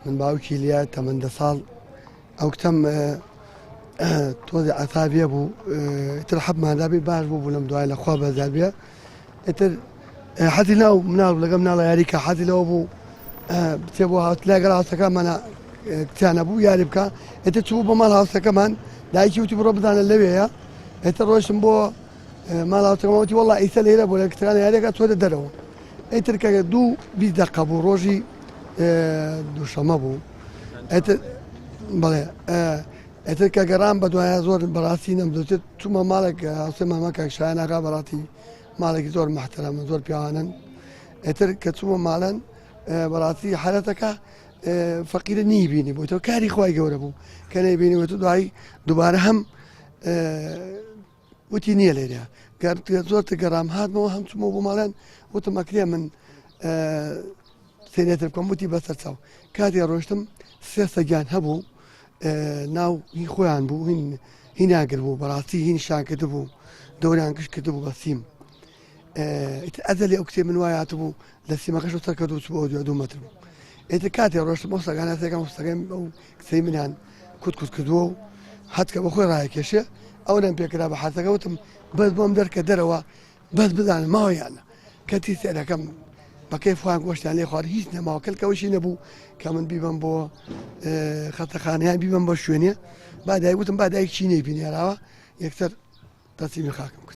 من باوکی لیا تەمەندە ساڵ ئەو کتەم تۆزی عەسابیە بوو ئیتر حەبماندابی باش بوو لەم دوای لەخوا بەزار بێ ئیتر حەزی ناو مناڵ لەگە مناڵە یاریکە حەزی لەوە بوو بچێ بۆ هاوس لەگەڵ هاوسەکەمانە کتیانە بوو یاری بکە ئیتر چوو بۆ ماڵ هاوسەکەمان دایکی وتی بڕۆ بزانە لەوێیە ئیتر ڕۆیشتم بۆ ماڵ هاوسەکەمان وتی وەڵڵا ئیسە لێرە بۆ لە کتەکانە یاریەکە چۆتە دەرەوە ئیتر کە 20 دەقە بوو ڕۆژی دووشەمە بوو بەڵێ ئێتر کە گەڕام بە دوایە زۆر بەڕاستی نەمدوێت چوومە ماڵێک هاوسێ مامەکە شایەناکا بەڕاستی ماڵێکی زۆر محتەرەمە زۆر پیاوانن ئێتر کە چوومە ماڵەن بەڕاستی حالەتەکە فەقیرە نیبینی بۆیتەوە کاری خۆی گەورە بوو کە نەیبینیوێت دوایی دووبارە هەم وتی نییە لێرە زۆرتە گەڕام هاتمەوە هەم چوومە بۆ ماڵێن وتم ئەکرێ من سێنێتر بکەم وتی بەسەر چاو کاتی ڕۆشتم سێ سەگیان هەبوو ناو هی خۆیان بوو هین ناگر بوو بەڕاستی هین شان کرد بوو دەوریان گشت کرد بوو بە سیم ئەزەلی ئەو کتێ من وایات بوو لە سیمەکەش و سەرکەوت و بۆ 2 مەتر بوو ئێتر کاتی ڕۆشتم ئەو سەگانە سێکەم سەگەم ئەو کچەی منیان کوت کردووە و هەتکە بە خۆی ڕایەکێشێ ئەو نەم پێکرا بە حەزەکە وتم بەس بۆم دەرکە دەرەوە بەس بزانم ماوەیانە کەتی سێرەکەم بەکەی فوان گۆشتیان لێ خوارد هیچ نەماوە کەلکەوەشی نەبوو کە من بیبم بۆ خەتەخانەیان بیبم بە شوێنێ با دایک وتم با دایک چی نەیبینێراوە یەکسەر دەسیمی خاکم کرد.